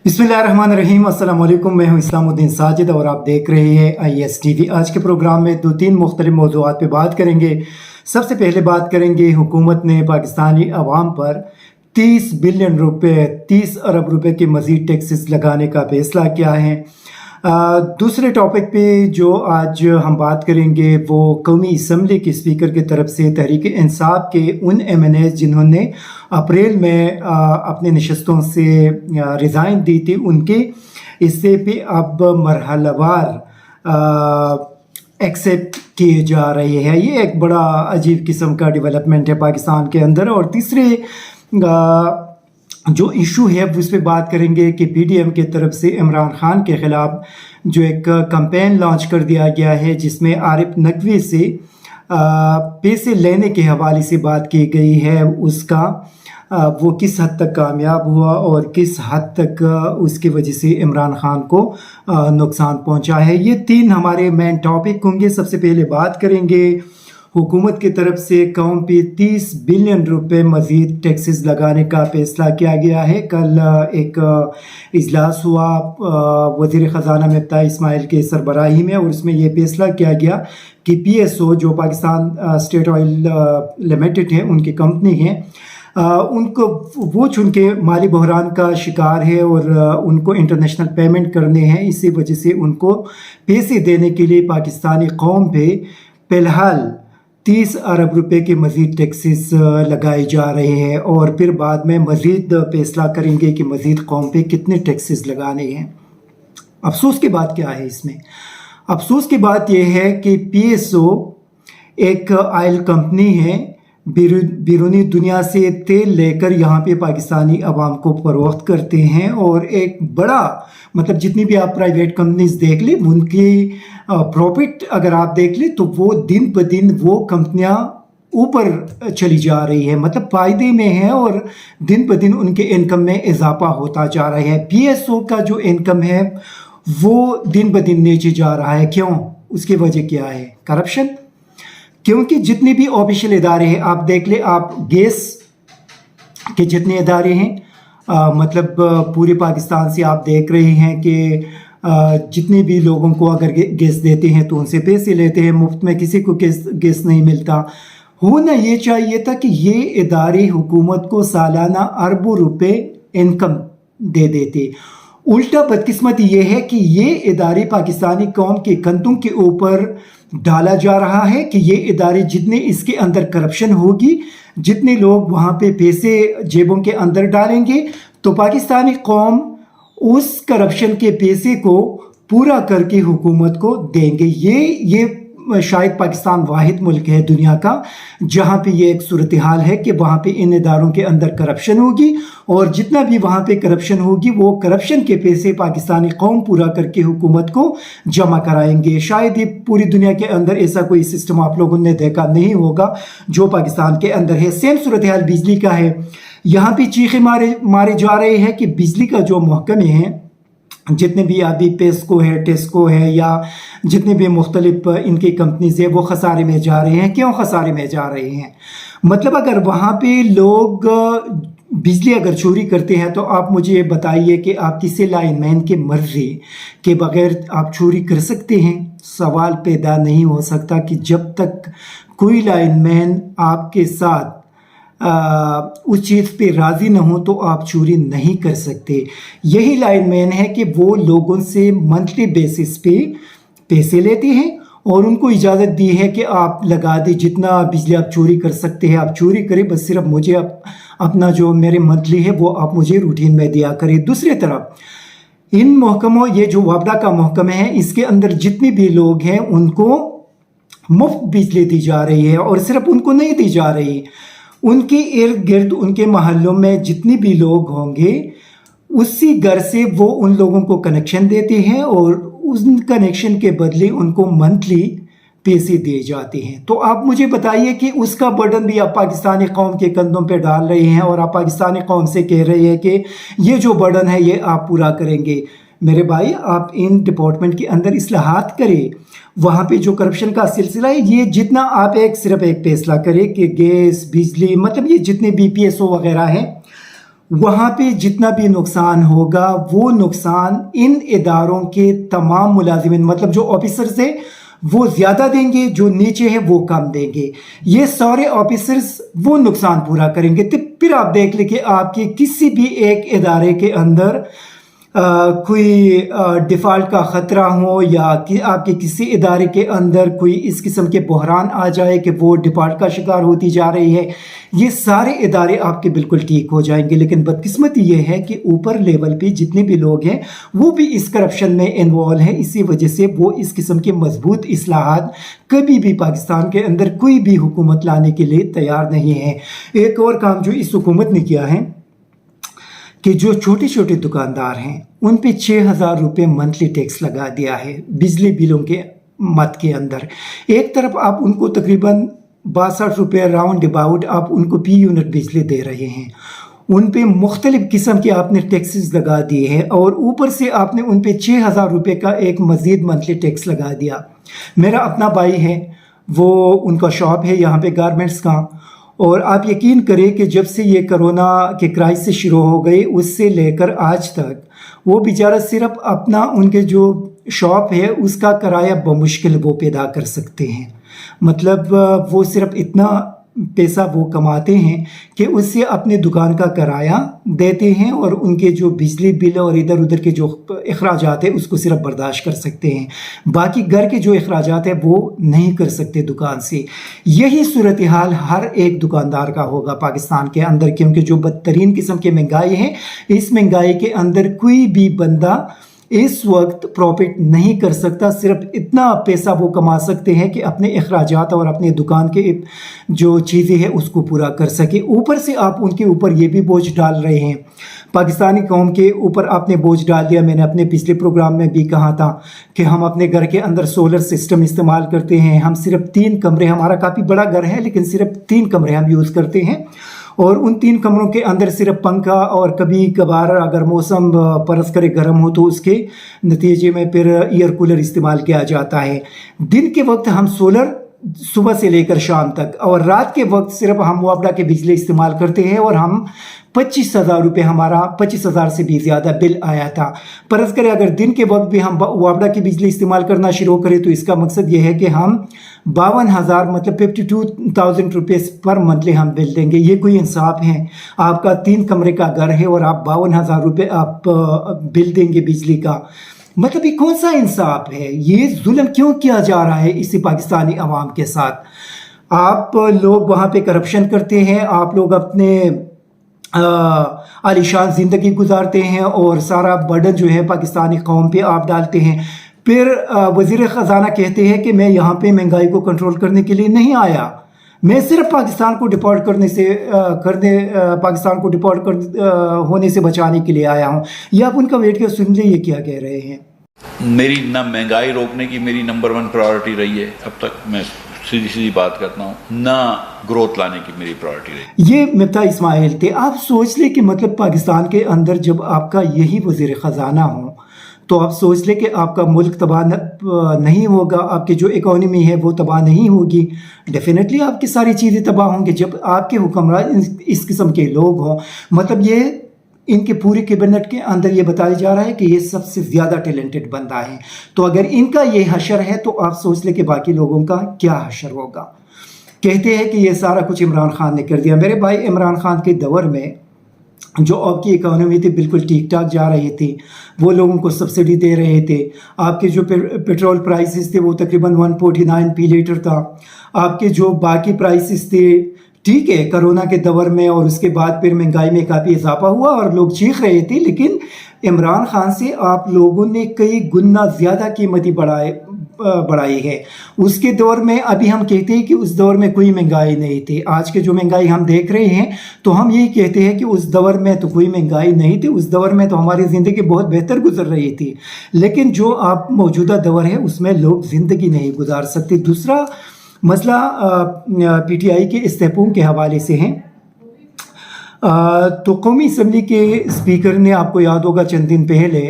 बिस्मिल्लाहिर्रहमानिर्रहीम। अस्सलाम वालेकुम। मैं हूं इस्लामुद्दीन साजिद और आप देख रहे हैं ISTV। आज के प्रोग्राम में दो तीन मुख्तलिफ मौज़ूआत पे बात करेंगे। सबसे पहले बात करेंगे हुकूमत ने पाकिस्तानी अवाम पर 30 बिलियन रुपए 30 अरब रुपए के मज़ीद टैक्सेस लगाने का फैसला किया है। दूसरे टॉपिक पे जो आज हम बात करेंगे वो कौमी असम्बली के स्पीकर की तरफ से तहरीक इंसाफ के उन MNAs जिन्होंने अप्रैल में अपने नशस्तों से रिज़ाइन दी थी, उनके इससे पे अब मरहलावार एक्सेप्ट किए जा रहे हैं। ये एक बड़ा अजीब किस्म का डेवलपमेंट है पाकिस्तान के अंदर। और तीसरे जो इशू है उस पर बात करेंगे कि PDM की तरफ से इमरान खान के ख़िलाफ़ जो एक कैंपेन लॉन्च कर दिया गया है जिसमें आरिफ नकवी से पैसे लेने के हवाले से बात की गई है। उसका वो किस हद तक कामयाब हुआ और किस हद तक उसकी वजह से इमरान खान को नुकसान पहुंचा है। ये तीन हमारे मेन टॉपिक होंगे। सबसे पहले बात करेंगे हुकूमत की तरफ से कौम पे 30 बिलियन रुपए मज़ीद टैक्सेस लगाने का फैसला किया गया है। कल एक इजलास हुआ वज़ीर ख़जाना मफ्ता इस्माइल के सरबराही में और उसमें ये फैसला किया गया कि PSO जो पाकिस्तान स्टेट ऑयल लिमिटेड है, उनकी कंपनी है, उनको वो चूँकि माली बहरान का शिकार है और उनको इंटरनेशनल पेमेंट करने हैं, इसी वजह से उनको पैसे देने के लिए पाकिस्तानी कौम पे फ़िलहाल 30 अरब रुपए के मज़ीद टैक्सेस लगाए जा रहे हैं और फिर बाद में मज़ीद फैसला करेंगे कि मज़ीद कौम पे कितने टैक्सेस लगाने हैं। अफसोस की बात क्या है इसमें? अफसोस की बात यह है कि PSO एक ऑयल कंपनी है, बैरूनी दुनिया से तेल लेकर यहाँ पे पाकिस्तानी अवाम को फरोख्त करते हैं और एक बड़ा मतलब जितनी भी आप प्राइवेट कंपनीज देख लें उनकी प्रॉफिट अगर आप देख लें तो वो दिन ब दिन वो कंपनियाँ ऊपर चली जा रही है, मतलब फ़ायदे में है और दिन ब दिन उनके इनकम में इजाफा होता जा रहा है। PSO का जो इनकम है वो दिन ब दिन नीचे जा रहा है। क्यों? उसकी वजह क्या है? करप्शन। क्योंकि जितने भी ऑफिशियल इदारे हैं आप देख ले, आप गैस के जितने इदारे हैं मतलब पूरे पाकिस्तान से आप देख रहे हैं कि जितने भी लोगों को अगर गैस देते हैं तो उनसे पैसे लेते हैं, मुफ्त में किसी को गैस नहीं मिलता। होना ये चाहिए था कि ये इदारे हुकूमत को सालाना अरबों रुपए इनकम दे देते। उल्टा बदकिस्मती ये है कि ये इदारे पाकिस्तानी कौम के कंधों के ऊपर डाला जा रहा है कि ये इदारे जितने इसके अंदर करप्शन होगी, जितने लोग वहाँ पे पैसे जेबों के अंदर डालेंगे तो पाकिस्तानी कौम उस करप्शन के पैसे को पूरा करके हुकूमत को देंगे। ये शायद पाकिस्तान वाहिद मुल्क है दुनिया का जहाँ पे ये एक सूरत हाल है कि वहाँ पे इन इदारों के अंदर करप्शन होगी और जितना भी वहाँ पे करप्शन होगी वो करप्शन के पैसे पाकिस्तानी कौम पूरा करके हुकूमत को जमा कराएंगे। शायद ये पूरी दुनिया के अंदर ऐसा कोई सिस्टम आप लोगों ने देखा नहीं होगा जो पाकिस्तान के अंदर है। सेम सूरत हाल बिजली का है। यहाँ पे चीखे मारे जा रहे हैं कि बिजली का जो महकमे हैं, जितने भी अभी पेस्को है, टेस्को है या जितने भी मुख्तलिफ इनकी कंपनीज है वो खसारे में जा रहे हैं। क्यों खसारे में जा रहे हैं? मतलब अगर वहाँ पे लोग बिजली अगर चोरी करते हैं तो आप मुझे ये बताइए कि आप किसी लाइनमैन के मर्जी के बगैर आप चोरी कर सकते हैं? सवाल पैदा नहीं हो सकता कि जब तक कोई लाइनमैन आपके साथ उस चीज़ पे राज़ी न हो तो आप चोरी नहीं कर सकते। यही लाइनमैन है कि वो लोगों से मंथली बेसिस पे पैसे लेते हैं और उनको इजाज़त दी है कि आप लगा दे, जितना बिजली आप चोरी कर सकते हैं आप चोरी करें, बस सिर्फ मुझे अपना जो मेरे मंथली है वो आप मुझे रूटीन में दिया करें। दूसरी तरफ इन महकमों, ये जो वापदा का महकमा है, इसके अंदर जितने भी लोग हैं उनको मुफ्त बिजली दी जा रही है और सिर्फ उनको नहीं दी जा रही, उनके इर्द गिर्द उनके महल्लों में जितने भी लोग होंगे उसी घर से वो उन लोगों को कनेक्शन देते हैं और उस कनेक्शन के बदले उनको मंथली पैसे दिए जाते हैं। तो आप मुझे बताइए कि उसका बर्डन भी आप पाकिस्तानी कौम के कंधों पे डाल रहे हैं और आप पाकिस्तानी कौम से कह रहे हैं कि ये जो बर्डन है ये आप पूरा करेंगे। मेरे भाई, आप इन डिपार्टमेंट के अंदर इस्लाहात करें। वहाँ पे जो करप्शन का सिलसिला है, ये जितना आप सिर्फ एक फैसला करें कि गैस, बिजली, मतलब ये जितने भी PSO वगैरह हैं वहाँ पे जितना भी नुकसान होगा वो नुकसान इन इदारों के तमाम मुलाजिमिन, मतलब जो ऑफिसर्स हैं वो ज़्यादा देंगे, जो नीचे है वो कम देंगे। ये सारे ऑफिसर्स वो नुकसान पूरा करेंगे। तो फिर आप देख लें कि आपके किसी भी एक इदारे के अंदर कोई डिफ़ॉल्ट का ख़तरा हो या कि आपके किसी इदारे के अंदर कोई इस किस्म के बहरान आ जाए कि वो डिफ़ॉल्ट का शिकार होती जा रही है, ये सारे इदारे आपके बिल्कुल ठीक हो जाएंगे। लेकिन बदकिस्मती ये है कि ऊपर लेवल पे जितने भी लोग हैं वो भी इस करप्शन में इन्वॉल्व हैं। इसी वजह से वो इस किस्म के मजबूत इस्लाहात कभी भी पाकिस्तान के अंदर कोई भी हुकूमत लाने के लिए तैयार नहीं है। एक और काम जो इस हुकूमत ने किया है कि जो छोटे छोटे दुकानदार हैं उन पे 6,000 रुपये मंथली टैक्स लगा दिया है बिजली बिलों के मद के अंदर। एक तरफ आप उनको तकरीबन 62 रुपये राउंड अबाउट आप उनको पी यूनिट बिजली दे रहे हैं, उन पे मुख्तलिफ किस्म के आपने टैक्सेस लगा दिए हैं और ऊपर से आपने उन पे 6,000 रुपये का एक मज़ीद मंथली टैक्स लगा दिया। मेरा अपना भाई है, वो उनका शॉप है यहाँ पे गारमेंट्स का, और आप यकीन करें कि जब से ये कोरोना के क्राइसिस शुरू हो गई उससे लेकर आज तक वो बेचारा सिर्फ अपना उनके जो शॉप है उसका किराया बमुश्किल वो पैदा कर सकते हैं। मतलब वो सिर्फ इतना पैसा वो कमाते हैं कि उससे अपने दुकान का किराया देते हैं और उनके जो बिजली बिल और इधर उधर के जो अखराजात हैं उसको सिर्फ बर्दाश्त कर सकते हैं। बाकी घर के जो अखराजात हैं वो नहीं कर सकते दुकान से। यही सूरत हाल हर एक दुकानदार का होगा पाकिस्तान के अंदर, क्योंकि जो बदतरीन किस्म की महंगाई है, इस महंगाई के अंदर कोई भी बंदा इस वक्त प्रॉफिट नहीं कर सकता। सिर्फ इतना पैसा वो कमा सकते हैं कि अपने अखराजात और अपने दुकान के जो चीज़ें हैं उसको पूरा कर सके। ऊपर से आप उनके ऊपर ये भी बोझ डाल रहे हैं, पाकिस्तानी कौम के ऊपर आपने बोझ डाल दिया। मैंने अपने पिछले प्रोग्राम में भी कहा था कि हम अपने घर के अंदर सोलर सिस्टम इस्तेमाल करते हैं। हम सिर्फ 3 कमरे, हमारा काफ़ी बड़ा घर है लेकिन सिर्फ 3 कमरे हम यूज़ करते हैं और उन 3 कमरों के अंदर सिर्फ पंखा और कभी कभार अगर मौसम परस करे गर्म हो तो उसके नतीजे में फिर एयर कूलर इस्तेमाल किया जाता है। दिन के वक्त हम सोलर सुबह से लेकर शाम तक, और रात के वक्त सिर्फ हम वापडा के बिजली इस्तेमाल करते हैं और हम 25,000 रुपये, हमारा 25,000 से भी ज़्यादा बिल आया था। परस करें अगर दिन के वक्त भी हम वापडा की बिजली इस्तेमाल करना शुरू करें तो इसका मकसद ये है कि हम 52,000 मतलब 52,000 रुपीज़ पर मंथली हम बिल देंगे। ये कोई इंसाफ है? आपका 3 कमरे का घर है और आप 52,000 रुपये आप बिल देंगे बिजली का। मतलब ये कौन सा इंसाफ है? ये जुल्म क्यों किया जा रहा है इसी पाकिस्तानी अवाम के साथ? आप लोग वहाँ पे करप्शन करते हैं, आप लोग अपने आलीशान ज़िंदगी गुजारते हैं और सारा बर्डन जो है पाकिस्तानी कौम पे आप डालते हैं। फिर वज़ीर ख़जाना कहते हैं कि मैं यहाँ पे महंगाई को कंट्रोल करने के लिए नहीं आया, मैं सिर्फ पाकिस्तान को डिपॉर्ट पाकिस्तान को डिपॉर्ट होने से बचाने के लिए आया हूँ। ये आप उनका वेट कर सुन लीजिए क्या कह रहे हैं। मेरी ना महंगाई रोकने की मेरी नंबर 1 प्रायोरिटी रही है अब तक, मैं सीधी सीधी बात करता हूँ, ना ग्रोथ लाने की मेरी प्रायोरिटी रही। ये मिफ्ता इस्माइल थे। आप सोच लें कि मतलब पाकिस्तान के अंदर जब आपका यही वज़ीर ख़जाना हो तो आप सोच लें कि आपका मुल्क तबाह नहीं होगा, आपकी जो इकोनॉमी है वो तबाह नहीं होगी। डेफिनेटली आपकी सारी चीज़ें तबाह होंगी जब आपके हुक्मरान इस किस्म के लोग हों। मतलब ये इनके पूरे कैबिनेट के अंदर ये बताया जा रहा है कि ये सबसे ज़्यादा टैलेंटेड बंदा है। तो अगर इनका ये हशर है तो आप सोच लें कि बाकी लोगों का क्या हशर होगा। कहते हैं कि ये सारा कुछ इमरान खान ने कर दिया। मेरे भाई, इमरान खान के दौर में जो आपकी इकोनॉमी थी बिल्कुल ठीक ठाक जा रही थी, वो लोगों को सब्सिडी दे रहे थे। आपके जो पेट्रोल प्राइसेस थे वो तकरीबन 149p लीटर था। आपके जो बाकी प्राइसेस थे, ठीक है, कोरोना के दौर में और उसके बाद फिर महंगाई में काफ़ी इजाफा हुआ और लोग चीख रहे थे, लेकिन इमरान खान से आप लोगों ने कई गुना ज़्यादा कीमती बढ़ाई है। उसके दौर में अभी हम कहते हैं कि उस दौर में कोई महंगाई नहीं थी। आज के जो महंगाई हम देख रहे हैं तो हम यही कहते हैं कि उस दौर में तो कोई महंगाई नहीं थी, उस दौर में तो हमारी ज़िंदगी बहुत बेहतर गुजर रही थी। लेकिन जो आप मौजूदा दौर है उसमें लोग ज़िंदगी नहीं गुजार सकते। दूसरा मसला PTI के इस्तीफों के हवाले से है। तो कौमी असम्बली के स्पीकर ने, आपको याद होगा चंद दिन पहले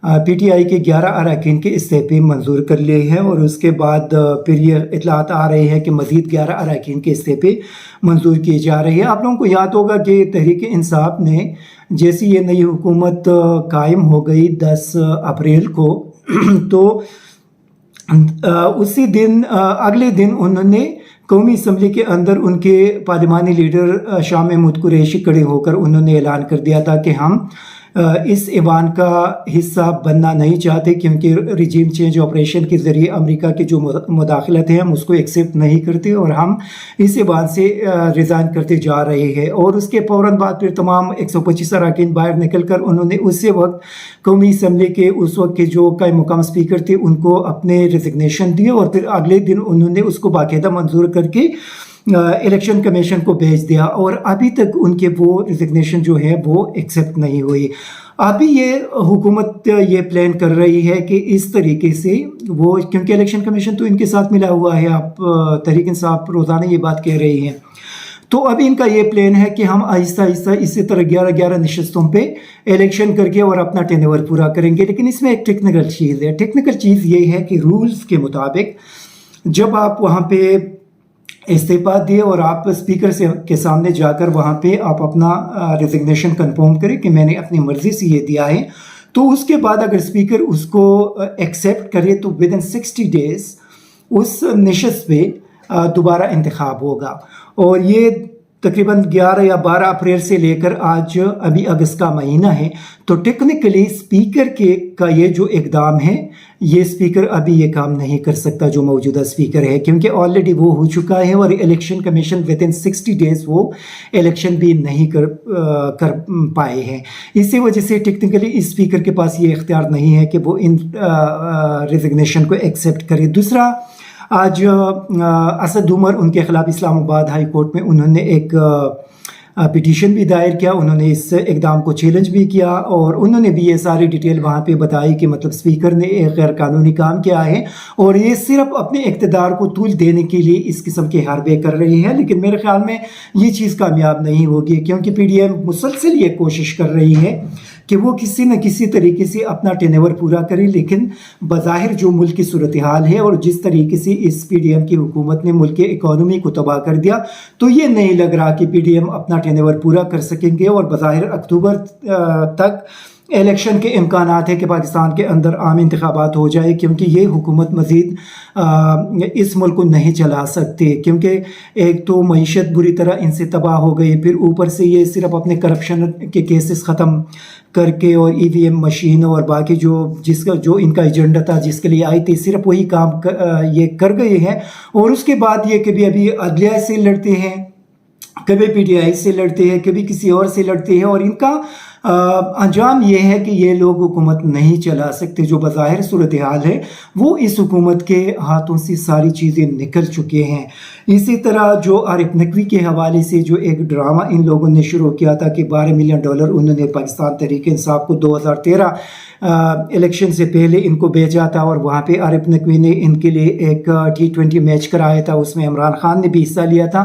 پی ٹی آئی کے 11 اراکین کے استعفے منظور کر لیے ہیں، اور اس کے بعد پھر یہ اطلاعات آ رہی ہے کہ مزید 11 اراکین کے استعفے منظور کیے جا رہے ہیں۔ آپ لوگوں کو یاد ہوگا کہ تحریک انصاف نے جیسی یہ نئی حکومت قائم ہو گئی 10 اپریل کو تو اسی دن اگلے دن انہوں نے قومی اسمبلی کے اندر ان کے پارلیمانی لیڈر شاہ محمود قریشی کھڑے ہو کر انہوں نے اعلان کر دیا تھا کہ ہم اس ایوان کا حصہ بننا نہیں چاہتے، کیونکہ رجیم چینج آپریشن کے ذریعے امریکہ کی جو مداخلت ہے ہم اس کو ایکسیپٹ نہیں کرتے، اور ہم اس ایوان سے ریزائن کرتے جا رہے ہیں۔ اور اس کے فوراً بعد پھر تمام 125 اراکین باہر نکل کر انہوں نے اسی وقت قومی اسمبلی کے اس وقت کے جو قائم مقام اسپیکر تھے ان کو اپنے ریزگنیشن دیے، اور پھر اگلے دن انہوں نے اس کو باقاعدہ منظور کر کے الیکشن کمیشن کو بھیج دیا، اور ابھی تک ان کے وہ ریزگنیشن جو ہے وہ ایکسیپٹ نہیں ہوئی۔ ابھی یہ حکومت یہ پلان کر رہی ہے کہ اس طریقے سے وہ، کیونکہ الیکشن کمیشن تو ان کے ساتھ ملا ہوا ہے، آپ تحریک انصاف روزانہ یہ بات کہہ رہی ہیں، تو ابھی ان کا یہ پلان ہے کہ ہم آہستہ آہستہ اسی طرح 11 نشستوں پہ الیکشن کر کے اور اپنا ٹینور پورا کریں گے۔ لیکن اس میں ایک ٹیکنیکل چیز ہے، ٹیکنیکل چیز یہ ہے کہ رولز کے مطابق جب آپ وہاں پہ استعفیٰ دیے اور آپ اسپیکر کے سامنے جا کر وہاں پہ آپ اپنا ریزگنیشن کنفرم کریں کہ میں نے اپنی مرضی سے یہ دیا ہے، تو اس کے بعد اگر اسپیکر اس کو ایکسیپٹ کرے تو ودن 60 days اس نشست پہ دوبارہ انتخاب ہوگا، اور یہ تقریباً 11 یا 12 اپریل سے لے کر آج ابھی اگست کا مہینہ ہے، تو ٹیکنیکلی اسپیکر کا یہ جو اقدام ہے، یہ اسپیکر ابھی یہ کام نہیں کر سکتا جو موجودہ اسپیکر ہے، کیونکہ آلریڈی وہ ہو چکا ہے، اور الیکشن کمیشن ودن 60 days وہ الیکشن بھی نہیں کر پائے ہیں۔ اسی وجہ سے ٹیکنیکلی اس اسپیکر کے پاس یہ اختیار نہیں ہے کہ وہ ان ریزگنیشن کو ایکسیپٹ کرے۔ دوسرا، آج اسد عمر ان کے خلاف اسلام آباد ہائی کورٹ میں انہوں نے ایک پٹیشن بھی دائر کیا، انہوں نے اس اقدام کو چیلنج بھی کیا، اور انہوں نے بھی یہ ساری ڈیٹیل وہاں پہ بتائی کہ مطلب اسپیکر نے ایک غیر قانونی کام کیا ہے، اور یہ صرف اپنے اقتدار کو طول دینے کے لیے اس قسم کے حربے کر رہے ہیں۔ لیکن میرے خیال میں یہ چیز کامیاب نہیں ہوگی، کیونکہ پی ڈی ایم مسلسل یہ کوشش کر رہی ہے کہ وہ کسی نہ کسی طریقے سے اپنا ٹینور پورا کرے، لیکن بظاہر جو ملک کی صورتحال ہے اور جس طریقے سے اس پی ڈی ایم کی حکومت نے ملک کے اکانومی کو تباہ کر دیا، تو یہ نہیں لگ رہا کہ پی ڈی ایم اپنا ٹینور پورا کر سکیں گے، اور بظاہر اکتوبر تک الیکشن کے امکانات ہے کہ پاکستان کے اندر عام انتخابات ہو جائے، کیونکہ یہ حکومت مزید اس ملک کو نہیں چلا سکتے، کیونکہ ایک تو معیشت بری طرح ان سے تباہ ہو گئی، پھر اوپر سے یہ صرف اپنے کرپشن کے کیسز ختم کر کے اور ای وی ایم مشین اور باقی جو ان کا ایجنڈا تھا جس کے لیے آئی تھی، صرف وہی کام یہ کر گئے ہیں، اور اس کے بعد یہ کبھی ابھی عدلیہ سے لڑتے ہیں، کبھی پی ٹی آئی سے لڑتے ہیں، کبھی کسی اور سے لڑتے ہیں، اور ان کا انجام یہ ہے کہ یہ لوگ حکومت نہیں چلا سکتے۔ جو بظاہر صورتحال ہے وہ اس حکومت کے ہاتھوں سے ساری چیزیں نکل چکے ہیں۔ اسی طرح جو عارف نقوی کے حوالے سے جو ایک ڈرامہ ان لوگوں نے شروع کیا تھا کہ $12 ملین انہوں نے پاکستان تحریک انصاف کو 2013 الیکشن سے پہلے ان کو بھیجا تھا، اور وہاں پہ عارف نقوی نے ان کے لیے ایک T20 میچ کرایا تھا، اس میں عمران خان نے بھی حصہ لیا تھا۔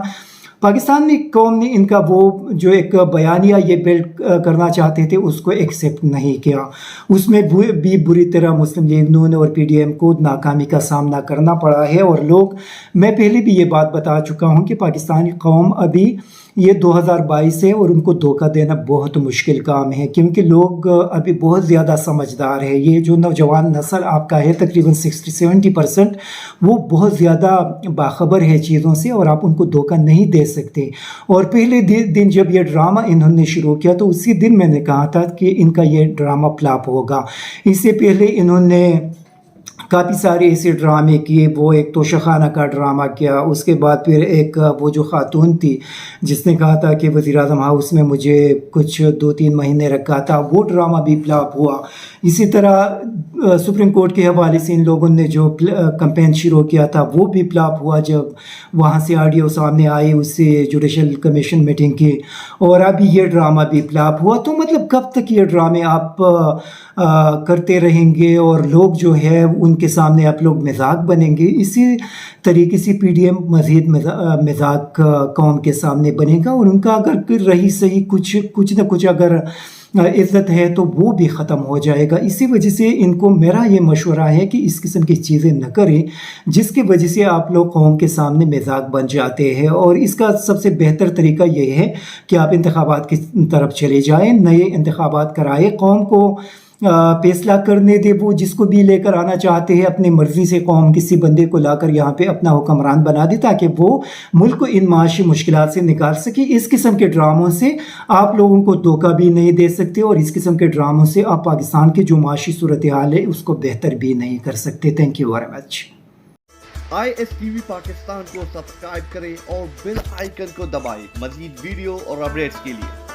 پاکستانی قوم نے ان کا وہ جو ایک بیانیہ یہ بلڈ کرنا چاہتے تھے اس کو ایکسیپٹ نہیں کیا، اس میں بھی بری طرح مسلم لیگ نون اور پی ڈی ایم کو ناکامی کا سامنا کرنا پڑا ہے۔ اور میں پہلے بھی یہ بات بتا چکا ہوں کہ پاکستانی قوم ابھی یہ 2022 ہے اور ان کو دھوکہ دینا بہت مشکل کام ہے، کیونکہ لوگ ابھی بہت زیادہ سمجھدار ہے۔ یہ جو نوجوان نسل آپ کا ہے تقریباً 60-70% وہ بہت زیادہ باخبر ہے چیزوں سے، اور آپ ان کو دھوکہ نہیں دے سکتے۔ اور پہلے دن جب یہ ڈرامہ انہوں نے شروع کیا تو اسی دن میں نے کہا تھا کہ ان کا یہ ڈرامہ فلاپ ہوگا۔ اس سے پہلے انہوں نے کافی سارے ایسے ڈرامے کیے، وہ ایک توشہ خانہ کا ڈرامہ کیا، اس کے بعد پھر ایک وہ جو خاتون تھی جس نے کہا تھا کہ وزیر اعظم ہاؤس میں مجھے کچھ 2-3 مہینے رکھا تھا، وہ ڈرامہ بھی فلاپ ہوا۔ اسی طرح سپریم کورٹ کے حوالے سے ان لوگوں نے جو کمپین شروع کیا تھا وہ بھی فلاپ ہوا، جب وہاں سے آڈیو سامنے آئی اس سے جوڈیشل کمیشن میٹنگ کی، اور ابھی یہ ڈرامہ بھی فلاپ ہوا۔ تو مطلب کب تک یہ ڈرامے آپ کرتے رہیں گے، اور لوگ جو ہے ان کے سامنے آپ لوگ مذاق بنیں گے، اسی طریقے سے پی ڈی ایم مزید مذاق قوم کے سامنے بنے گا، اور ان کا اگر رہی صحیح کچھ نہ کچھ اگر عزت ہے تو وہ بھی ختم ہو جائے گا۔ اسی وجہ سے ان کو میرا یہ مشورہ ہے کہ اس قسم کی چیزیں نہ کریں جس کی وجہ سے آپ لوگ قوم کے سامنے مذاق بن جاتے ہیں، اور اس کا سب سے بہتر طریقہ یہ ہے کہ آپ انتخابات کی طرف چلے جائیں، نئے انتخابات کرائے، قوم کو فیصلہ کرنے دے، وہ جس کو بھی لے کر آنا چاہتے ہیں اپنی مرضی سے قوم کسی بندے کو لا کر یہاں پہ اپنا حکمران بنا دے تاکہ وہ ملک کو ان معاشی مشکلات سے نکال سکے۔ اس قسم کے ڈراموں سے آپ لوگوں کو دھوکہ بھی نہیں دے سکتے، اور اس قسم کے ڈراموں سے آپ پاکستان کی جو معاشی صورتحال ہے اس کو بہتر بھی نہیں کر سکتے۔ Thank you very much. ISTV Pakistan کو سبسکرائب کریں اور بیل آئیکن کو دبائیں مزید ویڈیو اور اپڈیٹس کے لیے۔